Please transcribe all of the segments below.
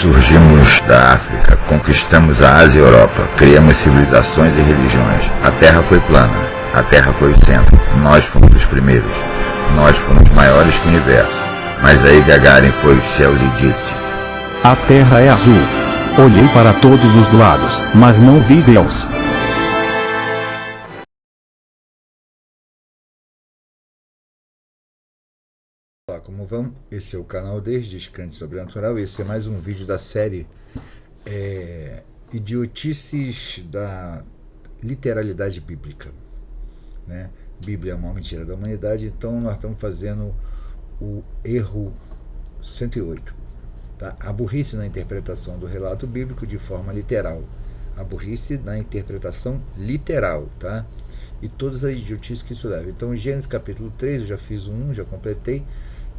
Surgimos da África, conquistamos a Ásia e a Europa, criamos civilizações e religiões. A Terra foi plana, a Terra foi o centro. Nós fomos os primeiros, nós fomos maiores que o universo. Mas aí Gagarin foi os céus e disse: a Terra é azul. Olhei para todos os lados, mas não vi Deus. Olá, como vão? Esse é o canal Descrente Sobrenatural. Esse é mais um vídeo da série Idiotices da Literalidade Bíblica, né? Bíblia é uma mentira da humanidade. Então nós estamos fazendo o erro 108, tá? A burrice na interpretação do relato bíblico de forma literal, a burrice na interpretação literal, tá? E todas as idiotices que isso leva. Então Gênesis capítulo 3, eu já fiz o 1, já completei.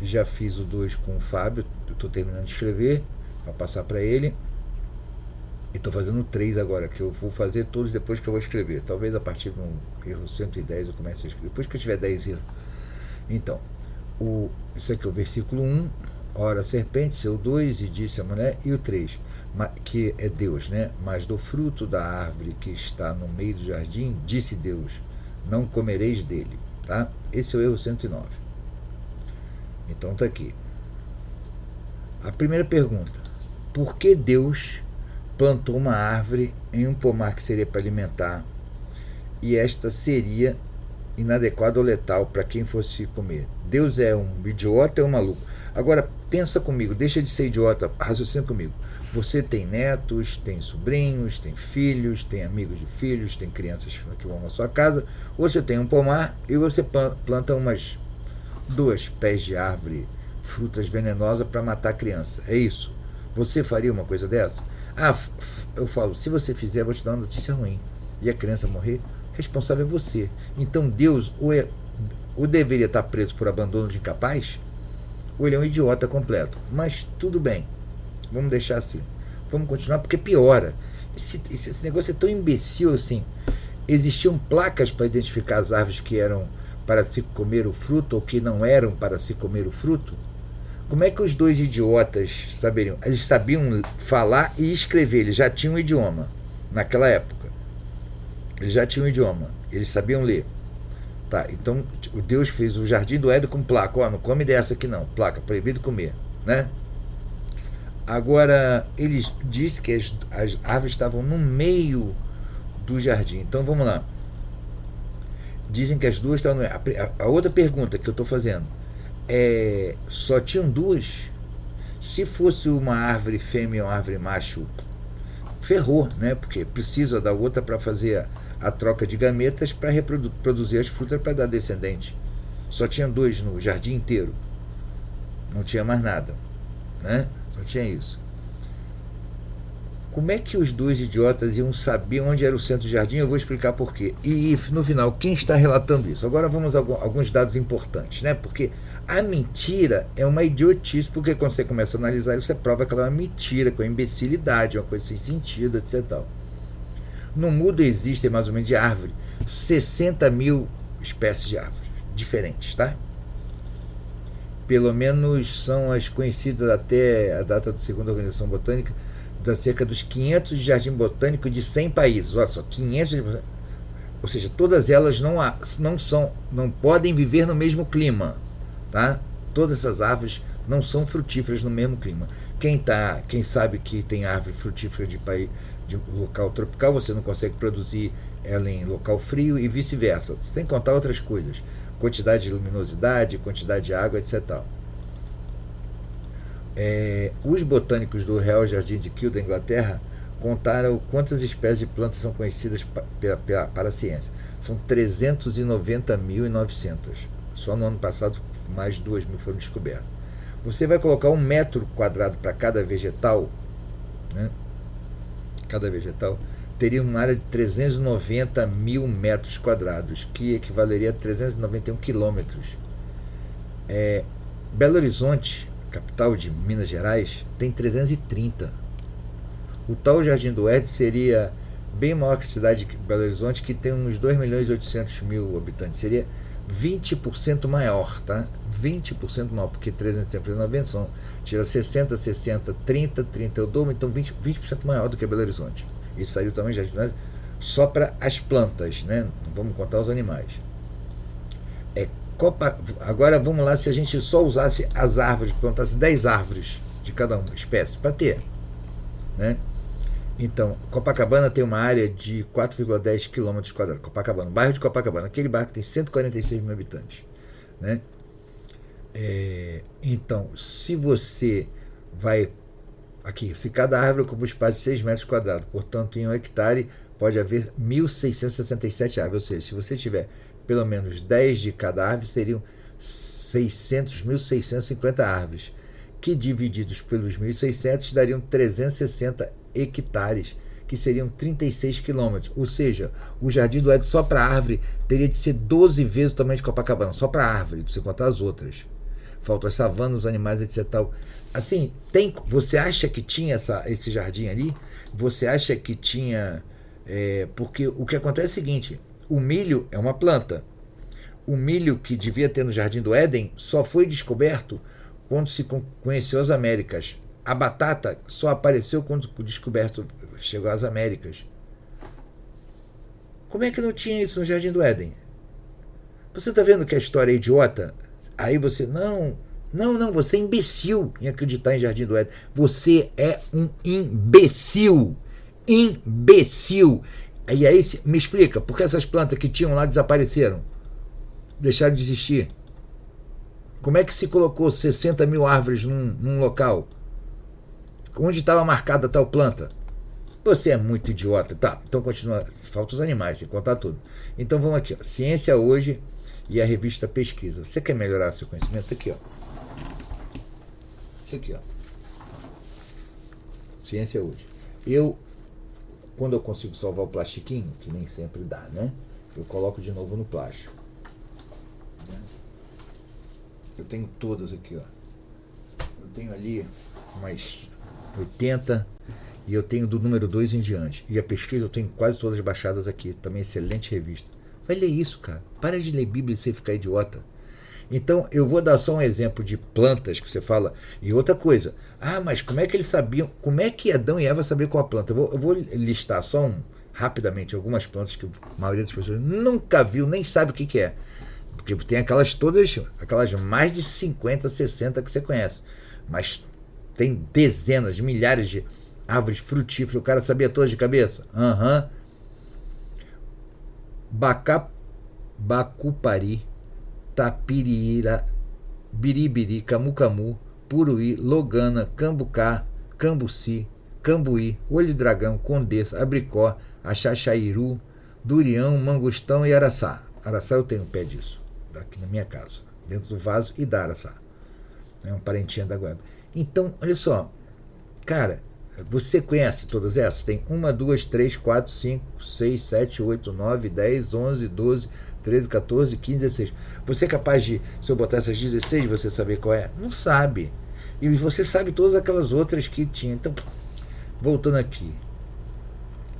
Já fiz o 2 com o Fábio, eu estou terminando de escrever para passar para ele. E estou fazendo o 3 agora, que eu vou fazer todos depois que eu vou escrever. Talvez a partir do erro 110 eu comece a escrever, depois que eu tiver 10 erros. Então, isso aqui é o versículo 1, ora a serpente, seu 2, e disse a mulher, e o 3, que é Deus, né? Mas do fruto da árvore que está no meio do jardim, disse Deus, não comereis dele, tá? Esse é o erro 109. Então está aqui. A primeira pergunta: por que Deus plantou uma árvore em um pomar que seria para alimentar e esta seria inadequada ou letal para quem fosse comer? Deus é um idiota ou um maluco? Agora pensa comigo, deixa de ser idiota, raciocina comigo. Você tem netos, tem sobrinhos, tem filhos, tem amigos de filhos, tem crianças que vão na sua casa. Você tem um pomar e você planta umas 2 pés de árvore, frutas venenosas para matar a criança. É isso? Você faria uma coisa dessa? Eu falo, se você fizer, eu vou te dar uma notícia ruim. E a criança morrer, responsável é você. Então Deus ou deveria estar preso por abandono de incapaz, ou ele é um idiota completo. Mas tudo bem, vamos deixar assim. Vamos continuar, porque piora. Esse negócio é tão imbecil assim. Existiam placas para identificar as árvores que eram para se comer o fruto ou que não eram para se comer o fruto? Como é que os 2 idiotas saberiam? Eles sabiam falar e escrever, eles já tinham um idioma naquela época. Eles já tinham um idioma, eles sabiam ler. Tá, então o Deus fez o jardim do Éden com placa, não come dessa aqui não, placa, proibido comer, né? Agora, eles dizem que as árvores estavam no meio do jardim. Então vamos lá. Dizem que as 2 estavam. A outra pergunta que eu estou fazendo é: só tinham 2? Se fosse uma árvore fêmea e uma árvore macho, ferrou, né? Porque precisa da outra para fazer a troca de gametas para reproduzir as frutas para dar descendente. Só tinha 2 no jardim inteiro. Não tinha mais nada, né? Só tinha isso. Como é que os 2 idiotas iam saber onde era o centro do jardim? Eu vou explicar por quê. E no final, quem está relatando isso? Agora vamos a alguns dados importantes, né? Porque a mentira é uma idiotice, porque quando você começa a analisar isso, você prova que ela é uma mentira, com imbecilidade, uma coisa sem sentido, etc. No mundo existem mais ou menos de árvore 60 mil espécies de árvores diferentes, tá? Pelo menos são as conhecidas até a data da segunda Organização Botânica, da cerca dos 500 de jardim botânico de 100 países. Olha só, 500, ou seja, todas elas não podem viver no mesmo clima, tá? Todas essas árvores não são frutíferas no mesmo clima. Quem sabe que tem árvore frutífera de local tropical, você não consegue produzir ela em local frio e vice-versa, sem contar outras coisas, quantidade de luminosidade, quantidade de água, etc. Os botânicos do Real Jardim de Kew, da Inglaterra, contaram quantas espécies de plantas são conhecidas para a ciência. São 390.900. Só no ano passado, mais de 2.000 foram descobertas. Você vai colocar 1 metro quadrado para cada vegetal, né? Cada vegetal teria uma área de 390 mil metros quadrados, que equivaleria a 391 quilômetros. Belo Horizonte, capital de Minas Gerais, tem 330. O tal Jardim do Éden seria bem maior que a cidade de Belo Horizonte, que tem uns 2.800.000 habitantes. Seria 20% maior, tá? 20% maior, porque 390 são, tira 60, 60, 30, 30 eu dou, então 20% maior do que Belo Horizonte. Isso aí também já só para as plantas, né? Não vamos contar os animais. Agora vamos lá, se a gente só usasse as árvores, plantasse 10 árvores de cada uma espécie, para ter, né? Então, Copacabana tem uma área de 4,10 km². Copacabana, bairro de Copacabana, aquele bairro que tem 146 mil habitantes, né? Então, se você vai aqui, se cada árvore ocupa um espaço de 6 metros quadrados, portanto, em um hectare pode haver 1.667 árvores. Ou seja, se você tiver pelo menos 10 de cada árvore, seriam 1.650 árvores, que divididos pelos 1.600 dariam 360 hectares, que seriam 36 quilômetros. Ou seja, o Jardim do Éden só para árvore teria de ser 12 vezes o tamanho de Copacabana, só para árvore, para você contar as outras. Faltam as savanas, os animais, etc. Tal. Assim, você acha que tinha esse jardim ali? Você acha que tinha... porque o que acontece é o seguinte, o milho é uma planta. O milho que devia ter no Jardim do Éden só foi descoberto quando se conheceu as Américas. A batata só apareceu quando o descoberto chegou às Américas. Como é que não tinha isso no Jardim do Éden? Você está vendo que a história é idiota? Aí você, não, você é imbecil em acreditar em Jardim do Éden. Você é um imbecil. Imbecil. E aí, me explica, por que essas plantas que tinham lá desapareceram? Deixaram de existir? Como é que se colocou 60 mil árvores num local? Onde estava marcada tal planta? Você é muito idiota. Tá, então continua. Faltam os animais, sem contar tudo. Então vamos aqui, ó. Ciência Hoje e a revista Pesquisa. Você quer melhorar seu conhecimento? Aqui, ó. Isso aqui, ó. Ciência Hoje. Quando eu consigo salvar o plastiquinho, que nem sempre dá, né? Eu coloco de novo no plástico. Eu tenho todas aqui, ó. Eu tenho ali umas 80 e eu tenho do número 2 em diante. E a pesquisa eu tenho quase todas baixadas aqui. Também excelente revista. Vai ler isso, cara. Para de ler Bíblia e você ficar idiota. Então, eu vou dar só um exemplo de plantas que você fala. E outra coisa. Mas como é que eles sabiam? Como é que Adão e Eva sabiam qual a planta? Eu vou listar só rapidamente algumas plantas que a maioria das pessoas nunca viu, nem sabe o que é. Porque tem aquelas mais de 50, 60 que você conhece. Mas tem dezenas, milhares de árvores frutíferas. O cara sabia todas de cabeça? Bacupari, Tapiriira, Biribiri, Camu-Camu, Puruí, Logana, Cambucá, Cambuci, Cambuí, Olho de Dragão, Condessa, Abricó, Axaxairu, Durião, Mangostão e Araçá. Araçá eu tenho um pé disso, aqui na minha casa, dentro do vaso, e da Araçá. É um parentinho da goiaba. Então, olha só, cara, você conhece todas essas? Tem 1, 2, 3, 4, 5, 6, 7, 8, 9, 10, 11, 12, 13, 14, 15, 16. Você é capaz de, se eu botar essas 16, você saber qual é? Não sabe. E você sabe todas aquelas outras que tinha. Então, voltando aqui,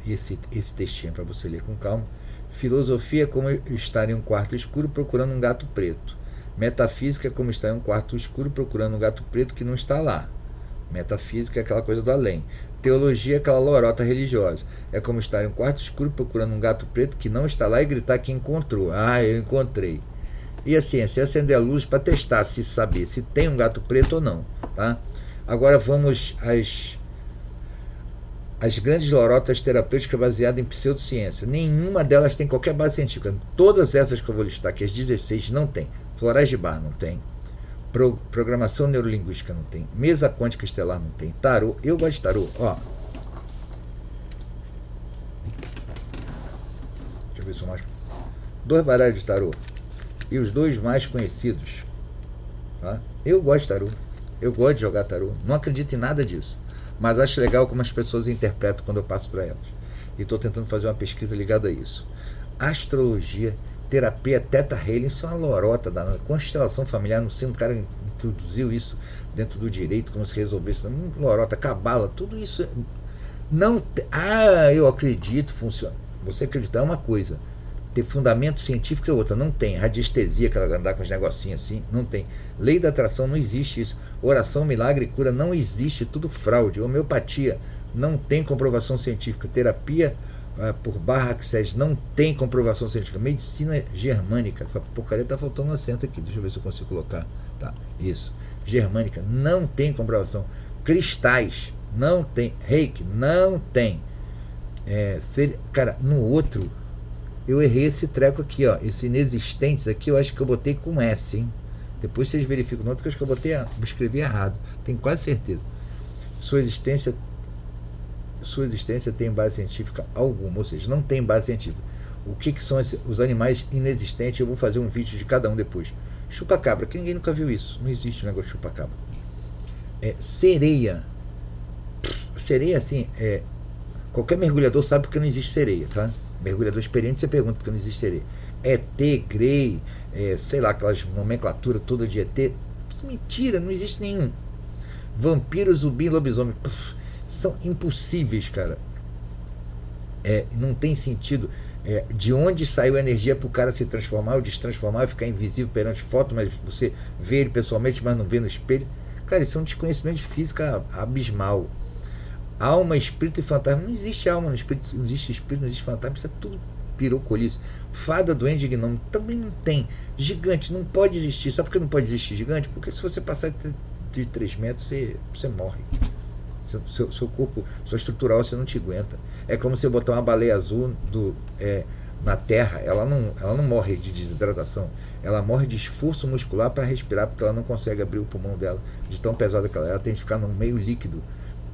esse textinho para você ler com calma. Filosofia é como estar em um quarto escuro procurando um gato preto. Metafísica é como estar em um quarto escuro procurando um gato preto que não está lá. Metafísica é aquela coisa do além. Teologia é aquela lorota religiosa. É como estar em um quarto escuro procurando um gato preto que não está lá e gritar que encontrou. Eu encontrei. E a ciência é acender a luz para testar, se saber se tem um gato preto ou não. Tá? Agora vamos às grandes lorotas terapêuticas baseadas em pseudociência. Nenhuma delas tem qualquer base científica. Todas essas que eu vou listar, que as 16 não tem. Florais de Bar não tem. Programação neurolinguística não tem. Mesa quântica estelar não tem. Tarô, eu gosto de tarô. Ó. Deixa eu ver se eu mais. 2 baralhos de tarô. E os 2 mais conhecidos. Tá? Eu gosto de tarô. Eu gosto de jogar tarô. Não acredito em nada disso. Mas acho legal como as pessoas interpretam quando eu passo para elas. E estou tentando fazer uma pesquisa ligada a isso. Astrologia, terapia Theta Healing, isso é uma lorota danada. Constelação familiar, não sei, um cara introduziu isso dentro do direito, como se resolvesse. Lorota, cabala, tudo isso. Não. Eu acredito, funciona. Você acreditar é uma coisa. ter fundamento científico é outra. Não tem. Radiestesia, que ela andar com os negocinhos assim, não tem. Lei da atração, não existe isso. Oração, milagre e cura, não existe. Tudo fraude. Homeopatia, não tem comprovação científica. Terapia por Barra-Access, não tem comprovação científica. Medicina germânica, essa porcaria tá faltando um acento aqui. Deixa eu ver se eu consigo colocar. Tá, isso. Germânica, não tem comprovação. Cristais, não tem. Reiki, não tem. Cara, no outro eu errei esse treco aqui, ó. Esse inexistentes aqui eu acho que eu botei com S, hein? Depois vocês verificam no outro, que eu acho que eu escrevi errado. Tenho quase certeza. Sua existência tem base científica alguma, ou seja, não tem base científica. O que são os animais inexistentes? Eu vou fazer um vídeo de cada um depois. Chupa-cabra, que ninguém nunca viu isso. Não existe um negócio de chupa-cabra. Sereia. Sereia, assim, qualquer mergulhador sabe porque não existe sereia, tá? Mergulhador experiente, você pergunta porque não existe sereia. ET, Grey, sei lá, aquelas nomenclatura toda de ET. Mentira, não existe nenhum. Vampiro, zumbi, lobisomem. São impossíveis, cara. Não tem sentido. De onde saiu a energia para o cara se transformar ou destransformar e ficar invisível perante foto, mas você vê ele pessoalmente, mas não vê no espelho? Cara, isso é um desconhecimento de física abismal. Alma, espírito e fantasma. Não existe alma no espírito, não existe espírito, não existe fantasma, isso é tudo pirocolice. Fada, duende, gnomo, também não tem. Gigante, não pode existir. Sabe por que não pode existir gigante? Porque se você passar de 3 metros, você morre. Seu corpo, sua estrutural, você não te aguenta. É como você botar uma baleia azul na terra, ela não morre de desidratação, ela morre de esforço muscular para respirar, porque ela não consegue abrir o pulmão dela, de tão pesada que ela tem que ficar no meio líquido,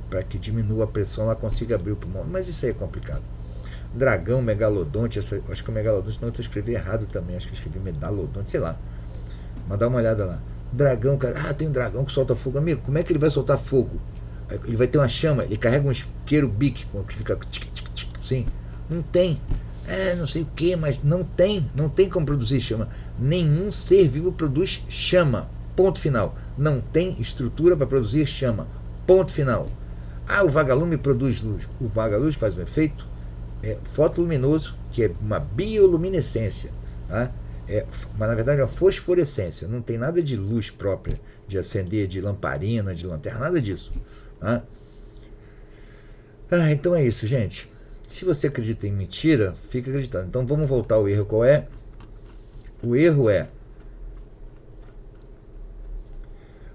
para que diminua a pressão, ela consiga abrir o pulmão. Mas isso aí é complicado. Dragão, megalodonte, acho que o megalodonte, não, eu escrevi errado também, acho que eu escrevi medalodonte, sei lá. Mas dá uma olhada lá. Dragão, cara, tem um dragão que solta fogo. Amigo, como é que ele vai soltar fogo? Ele vai ter uma chama, ele carrega um isqueiro bique, que fica assim. Não tem. Não sei o que, mas não tem como produzir chama. Nenhum ser vivo produz chama. Ponto final. Não tem estrutura para produzir chama. Ponto final. O vagalume produz luz. O vagalume faz um efeito fotoluminoso, que é uma bioluminescência, tá? Mas na verdade é uma fosforescência. Não tem nada de luz própria, de acender, de lamparina, de lanterna, nada disso, tá? Então é isso, gente. Se você acredita em mentira, fica acreditando. Então vamos voltar ao erro. Qual é? O erro é: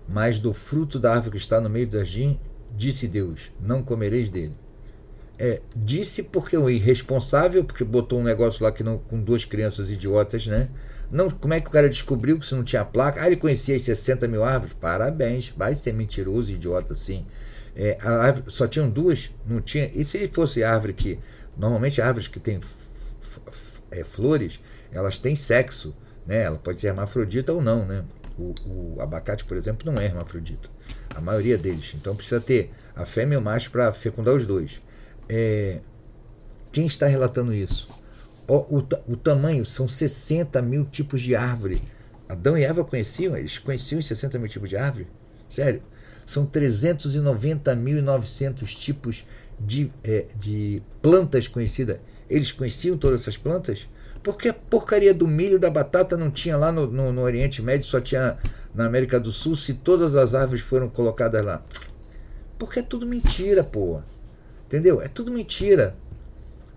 mas do fruto da árvore que está no meio do jardim, disse Deus, não comereis dele. Disse porque o irresponsável, porque botou um negócio lá que não, com 2 crianças idiotas, né? Não, como é que o cara descobriu que se não tinha placa? Ele conhecia as 60 mil árvores? Parabéns, vai ser mentiroso, idiota, assim. A árvore, só tinham 2? Não tinha. E se fosse árvore que... Normalmente árvores que têm flores, elas têm sexo, né? Ela pode ser hermafrodita ou não, né? O abacate, por exemplo, não é hermafrodita. A maioria deles. Então precisa ter a fêmea e o macho para fecundar os 2. Quem está relatando isso? O tamanho são 60 mil tipos de árvore. Adão e Eva conheciam? Eles conheciam os 60 mil tipos de árvore? Sério? São 390.900 tipos de plantas conhecidas. Eles conheciam todas essas plantas? Porque a porcaria do milho, da batata não tinha lá no Oriente Médio, só tinha na América do Sul, se todas as árvores foram colocadas lá? Porque é tudo mentira, pô. Entendeu? É tudo mentira.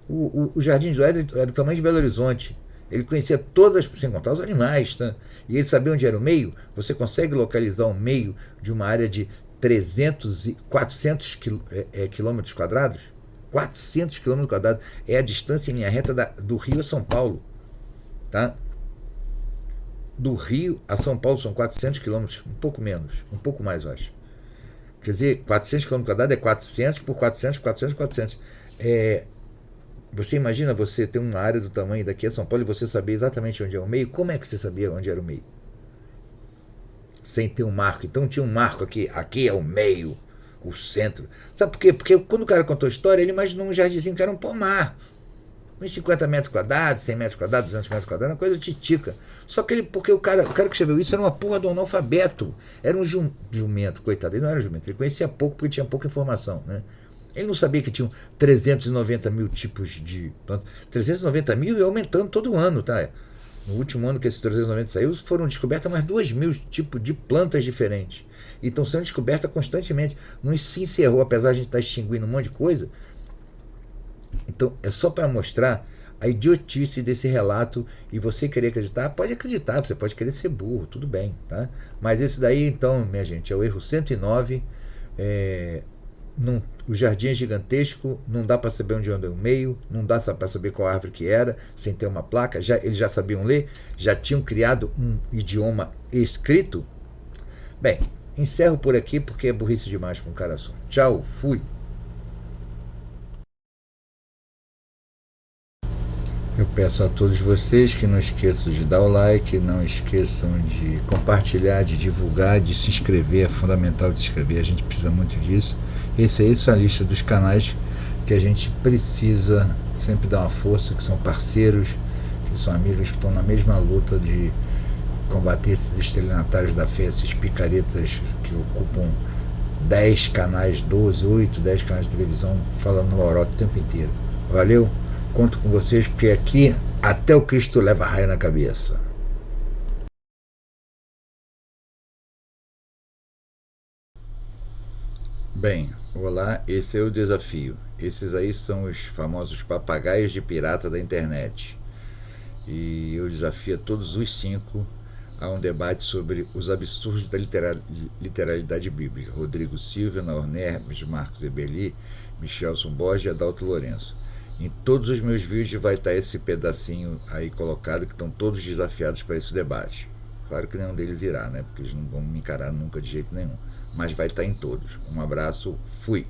O Jardim do Éden era do tamanho de Belo Horizonte. Ele conhecia todas, sem contar os animais, tá? E ele sabia onde era o meio. Você consegue localizar o meio de uma área de 400 quilômetros quadrados? 400 quilômetros quadrados é a distância em linha reta do Rio a São Paulo, tá? Do Rio a São Paulo são 400 quilômetros, um pouco menos, um pouco mais, eu acho. Quer dizer, 400 km quadrados é 400 por 400 por 400 por 400. Você imagina você ter uma área do tamanho daqui a São Paulo e você saber exatamente onde é o meio? Como é que você sabia onde era o meio? Sem ter um marco. Então tinha um marco aqui é o meio, o centro. Sabe por quê? Porque quando o cara contou a história, ele imaginou um jardinzinho que era um pomar. Uns 50 metros quadrados, 100 metros quadrados, 200 metros quadrados, uma coisa titica. Só que porque o cara que escreveu isso era uma porra do analfabeto. Era um jumento, coitado. Ele não era jumento, ele conhecia pouco porque tinha pouca informação, né? Ele não sabia que tinham 390 mil tipos de plantas. 390 mil e aumentando todo ano, tá? No último ano que esses 390 saiu, foram descobertas mais 2.000 tipos de plantas diferentes. E estão sendo descobertas constantemente. Não se encerrou, apesar de a gente estar extinguindo um monte de coisa. Então, é só para mostrar a idiotice desse relato. E você querer acreditar, pode acreditar, você pode querer ser burro, tudo bem, tá? Mas esse daí, então, minha gente, é o erro 109. O jardim é gigantesco, não dá para saber onde anda o meio, não dá para saber qual árvore que era, sem ter uma placa. Eles já sabiam ler, já tinham criado um idioma escrito. Bem, encerro por aqui porque é burrice demais para um cara só. Tchau, fui. Eu peço a todos vocês que não esqueçam de dar o like, não esqueçam de compartilhar, de divulgar, de se inscrever. É fundamental de se inscrever, a gente precisa muito disso. Essa é a lista dos canais que a gente precisa sempre dar uma força, que são parceiros, que são amigos que estão na mesma luta de combater esses estelionatários da fé, esses picaretas que ocupam 10 canais, 12, 8, 10 canais de televisão falando lorota o tempo inteiro. Valeu? Conto com vocês, porque aqui até o Cristo leva raio na cabeça. Bem, olá, esse é o desafio. Esses aí são os famosos papagaios de pirata da internet. E eu desafio a todos os 5 a um debate sobre os absurdos da literalidade bíblica. Rodrigo Silva, Naor Hermes, Marcos Ebeli, Michelson Borges e Adalto Lourenço. Em todos os meus vídeos vai estar esse pedacinho aí colocado, que estão todos desafiados para esse debate. Claro que nenhum deles irá, né? Porque eles não vão me encarar nunca de jeito nenhum. Mas vai estar em todos. Um abraço, fui!